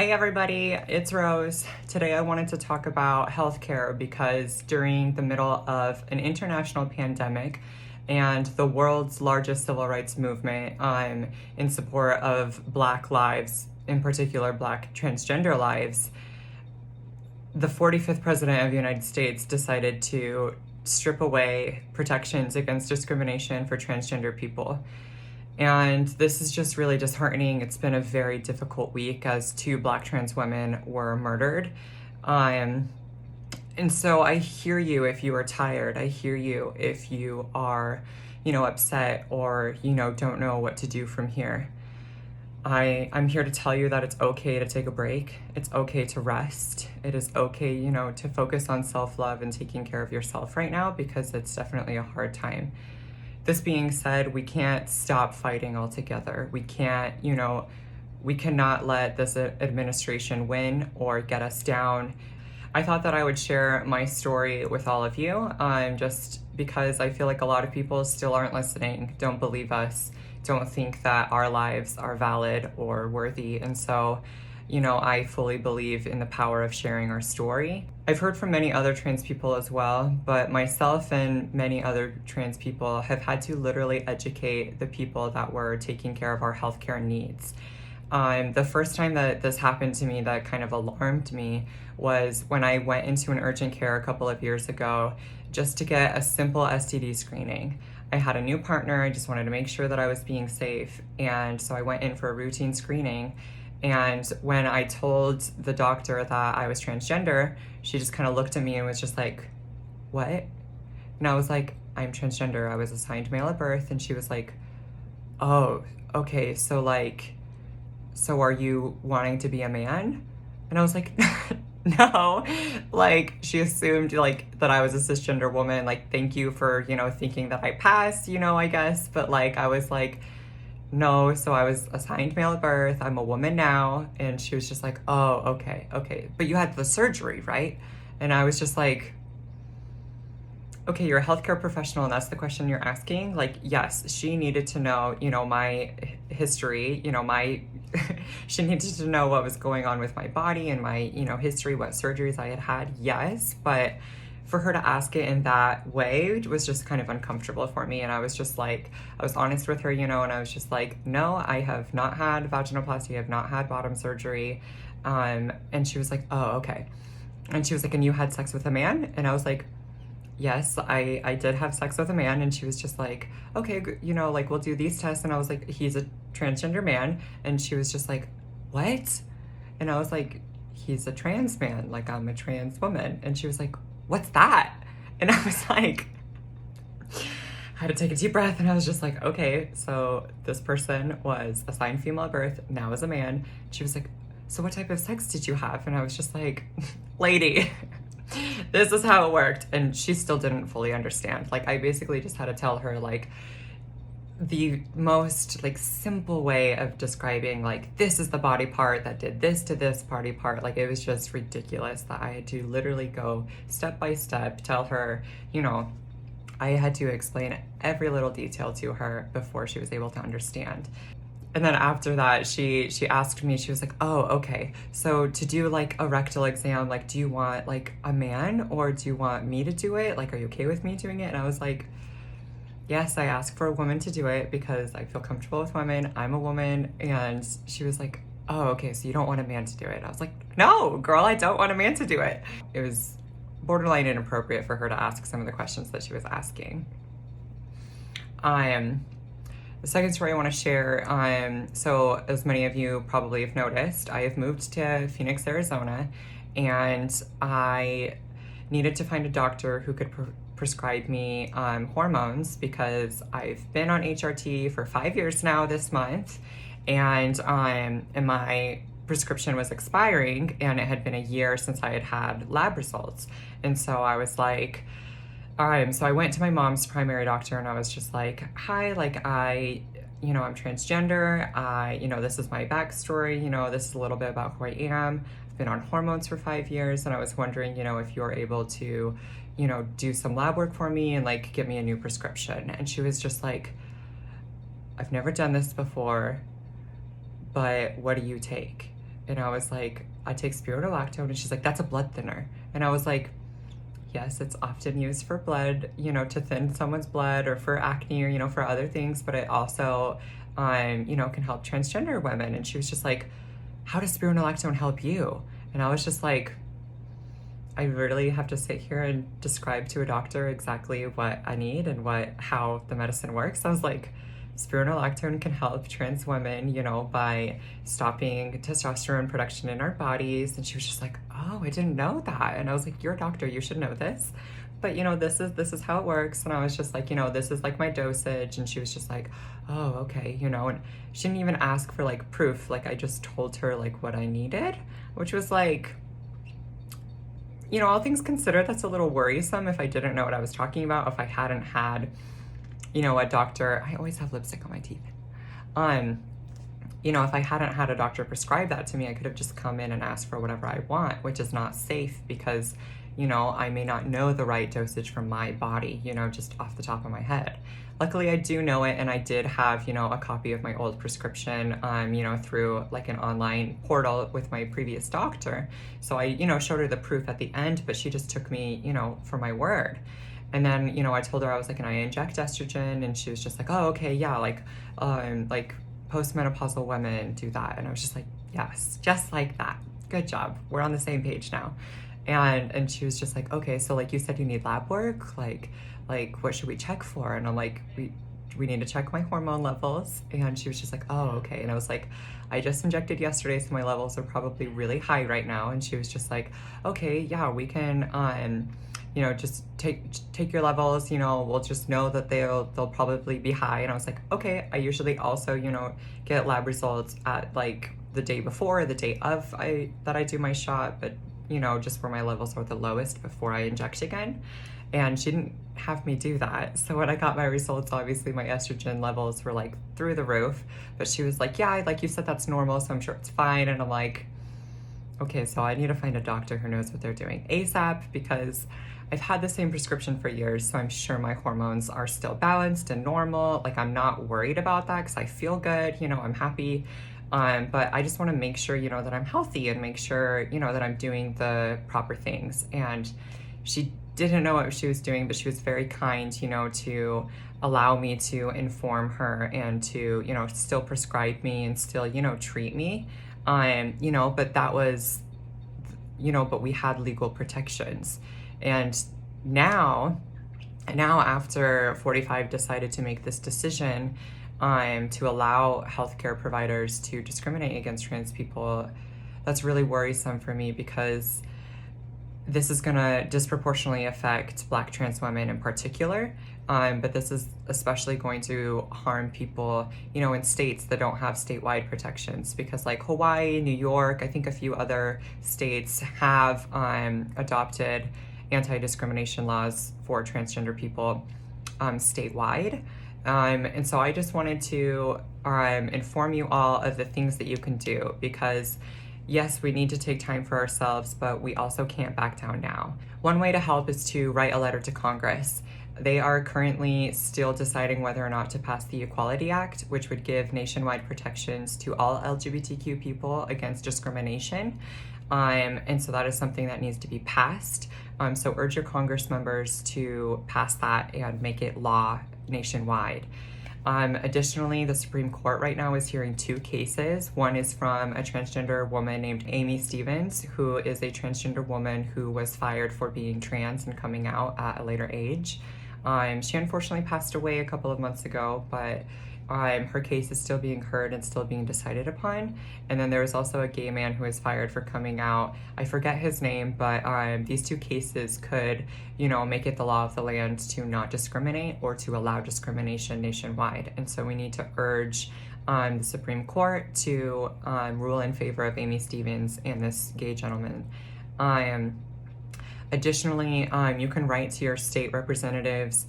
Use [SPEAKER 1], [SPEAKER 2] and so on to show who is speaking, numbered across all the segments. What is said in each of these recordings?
[SPEAKER 1] Hey everybody, it's Rose. Today I wanted to talk about healthcare because during the middle of an international pandemic and the world's largest civil rights movement in support of Black lives, in particular Black transgender lives, the 45th President of the United States decided to strip away protections against discrimination for transgender people. And this is just really disheartening. It's been a very difficult week as two Black trans women were murdered. And so I hear you if you are tired. I hear you if you are, upset or, don't know what to do from here. I'm here to tell you that it's okay to take a break. It's okay to rest. It is okay, to focus on self-love and taking care of yourself right now because it's definitely a hard time. This being said, we can't stop fighting altogether. We can't, we cannot let this administration win or get us down. I thought that I would share my story with all of you, just because I feel like a lot of people still aren't listening, don't believe us, don't think that our lives are valid or worthy. And so, I fully believe in the power of sharing our story. I've heard from many other trans people as well, but myself and many other trans people have had to literally educate the people that were taking care of our healthcare needs. The first time that this happened to me that kind of alarmed me was when I went into an urgent care a couple of years ago just to get a simple STD screening. I had a new partner, I just wanted to make sure that I was being safe, and so I went in for a routine screening. And when I told the doctor that I was transgender, she just kind of looked at me and was just like, what? And I was like, I'm transgender. I was assigned male at birth. And she was like, oh, okay. So are you wanting to be a man? And I was like, no. Like, she assumed that I was a cisgender woman. Like, thank you for, thinking that I passed, I guess. But I was like, no, so I was assigned male at birth. I'm a woman now. And she was just like, oh, okay. But you had the surgery, right? And I was just like, okay, you're a healthcare professional and that's the question you're asking? Yes, she needed to know, my history, she needed to know what was going on with my body and my, history, what surgeries I had had. Yes, but for her to ask it in that way was just kind of uncomfortable for me. And I was just like, I was honest with her, and I was just like, no, I have not had vaginoplasty, I have not had bottom surgery. And she was like, oh, okay. And she was like, and you had sex with a man? And I was like, yes, I did have sex with a man. And she was just like, okay, we'll do these tests. And I was like, he's a transgender man. And she was just like, what? And I was like, he's a trans man, I'm a trans woman. And she was like, what's that? And I was like, I had to take a deep breath and I was just like, okay, so this person was assigned female at birth, now is a man. She was like, so what type of sex did you have? And I was just like, lady, this is how it worked. And she still didn't fully understand. I basically just had to tell her the most simple way of describing this is the body part that did this to this body part. It was just ridiculous that I had to literally go step by step, tell her, I had to explain every little detail to her before she was able to understand. And then after that, she asked me, she was like, oh, okay, so to do a rectal exam, do you want a man or do you want me to do it? Are you okay with me doing it? And I was like, yes, I asked for a woman to do it because I feel comfortable with women. I'm a woman. And she was like, oh, okay, so you don't want a man to do it. I was like, no, girl, I don't want a man to do it. It was borderline inappropriate for her to ask some of the questions that she was asking. The second story I want to share, so as many of you probably have noticed, I have moved to Phoenix, Arizona, and I needed to find a doctor who could prescribe me hormones because I've been on HRT for 5 years now this month, and my prescription was expiring, and it had been a year since I had had lab results. And so I was like, so I went to my mom's primary doctor and I was just like, hi, I'm transgender. This is my backstory. This is a little bit about who I am. I've been on hormones for 5 years and I was wondering, if you're able to, do some lab work for me and give me a new prescription. And she was just like, I've never done this before, but what do you take? And I was like, I take spironolactone. And she's like, that's a blood thinner. And I was like, yes, it's often used for blood, to thin someone's blood or for acne or, for other things, but it also, can help transgender women. And she was just like, how does spironolactone help you? And I was just like, I really have to sit here and describe to a doctor exactly what I need and how the medicine works. I was like, spironolactone can help trans women, by stopping testosterone production in our bodies. And she was just like, oh, I didn't know that. And I was like, you're a doctor, you should know this. But this is how it works. And I was just like, this is like my dosage. And she was just like, oh, okay, and she didn't even ask for like proof. Like I just told her like what I needed, which was like, all things considered, that's a little worrisome if I didn't know what I was talking about, if I hadn't had, a doctor. I always have lipstick on my teeth. If I hadn't had a doctor prescribe that to me, I could have just come in and asked for whatever I want, which is not safe because, I may not know the right dosage for my body, just off the top of my head. Luckily, I do know it, and I did have, a copy of my old prescription, through like an online portal with my previous doctor. So I, showed her the proof at the end, but she just took me, for my word. And then, I told her, I was like, and I inject estrogen, and she was just like, oh, okay, yeah, like postmenopausal women do that. And I was just like, yes, just like that. Good job. We're on the same page now. And she was just like, okay, so like you said you need lab work, like what should we check for? And I'm like, we need to check my hormone levels. And she was just like, oh, okay. And I was like, I just injected yesterday, so my levels are probably really high right now. And she was just like, okay, yeah, we can just take your levels, we'll just know that they'll probably be high. And I was like, okay. I usually also, get lab results at like the day before, the day of that I do my shot, but just where my levels are the lowest before I inject again. And she didn't have me do that. So when I got my results, obviously my estrogen levels were like through the roof, but she was like, yeah, like you said, that's normal, so I'm sure it's fine. And I'm like, okay, so I need to find a doctor who knows what they're doing ASAP, because I've had the same prescription for years, so I'm sure my hormones are still balanced and normal. Like I'm not worried about that because I feel good, I'm happy. But I just want to make sure, that I'm healthy and make sure, that I'm doing the proper things. And she didn't know what she was doing, but she was very kind, to allow me to inform her and to, still prescribe me and still, treat me. But that was, but we had legal protections. And now after 45 decided to make this decision, to allow healthcare providers to discriminate against trans people, that's really worrisome for me because this is going to disproportionately affect Black trans women in particular. But this is especially going to harm people, in states that don't have statewide protections, because like Hawaii, New York, I think a few other states have adopted anti-discrimination laws for transgender people statewide. And so I just wanted to inform you all of the things that you can do, because yes, we need to take time for ourselves, but we also can't back down now. One way to help is to write a letter to Congress. They are currently still deciding whether or not to pass the Equality Act, which would give nationwide protections to all LGBTQ people against discrimination. And so that is something that needs to be passed. So urge your Congress members to pass that and make it law nationwide. Additionally, the Supreme Court right now is hearing two cases. One is from a transgender woman named Amy Stevens, who is a transgender woman who was fired for being trans and coming out at a later age. She unfortunately passed away a couple of months ago, but her case is still being heard and still being decided upon. And then there was also a gay man who was fired for coming out. I forget his name, but these two cases could, make it the law of the land to not discriminate or to allow discrimination nationwide. And so we need to urge the Supreme Court to rule in favor of Amy Stevens and this gay gentleman. Additionally, you can write to your state representatives,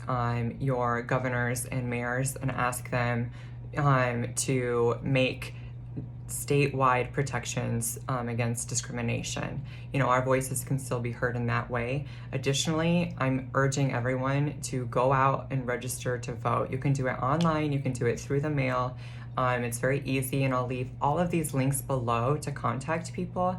[SPEAKER 1] your governors and mayors, and ask them to make statewide protections against discrimination. Our voices can still be heard in that way. Additionally, I'm urging everyone to go out and register to vote. You can do it online, you can do it through the mail. It's very easy, and I'll leave all of these links below to contact people.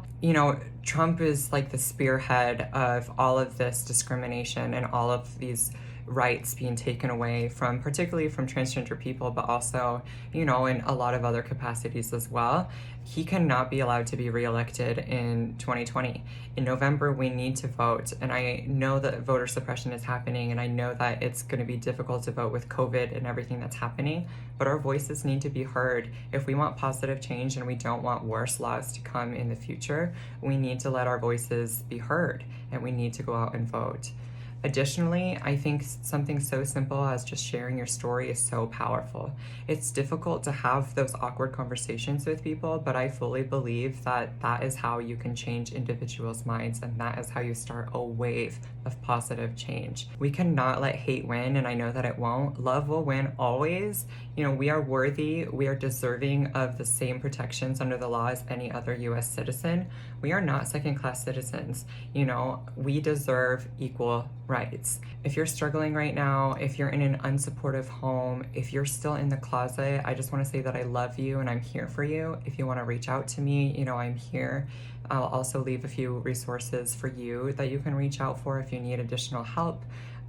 [SPEAKER 1] Trump is like the spearhead of all of this discrimination and all of these rights being taken away from, particularly from transgender people, but also, in a lot of other capacities as well. He cannot be allowed to be reelected in 2020. In November, we need to vote. And I know that voter suppression is happening, and I know that it's going to be difficult to vote with COVID and everything that's happening, but our voices need to be heard. If we want positive change and we don't want worse laws to come in the future, we need to let our voices be heard, and we need to go out and vote. Additionally, I think something so simple as just sharing your story is so powerful. It's difficult to have those awkward conversations with people, but I fully believe that that is how you can change individuals' minds, and that is how you start a wave of positive change. We cannot let hate win, and I know that it won't. Love will win always. We are worthy, we are deserving of the same protections under the law as any other US citizen. We are not second-class citizens. We deserve equal rights. If you're struggling right now, if you're in an unsupportive home, if you're still in the closet, I just want to say that I love you and I'm here for you. If you want to reach out to me, I'm here. I'll also leave a few resources for you that you can reach out for if you need additional help,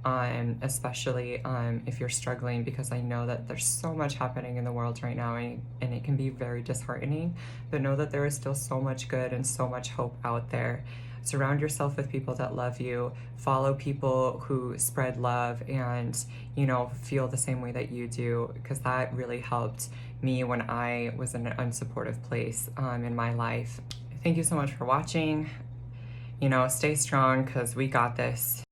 [SPEAKER 1] especially if you're struggling, because I know that there's so much happening in the world right now, and it can be very disheartening, but know that there is still so much good and so much hope out there. Surround yourself with people that love you, follow people who spread love and, feel the same way that you do, because that really helped me when I was in an unsupportive place in my life. Thank you so much for watching. Stay strong, because we got this.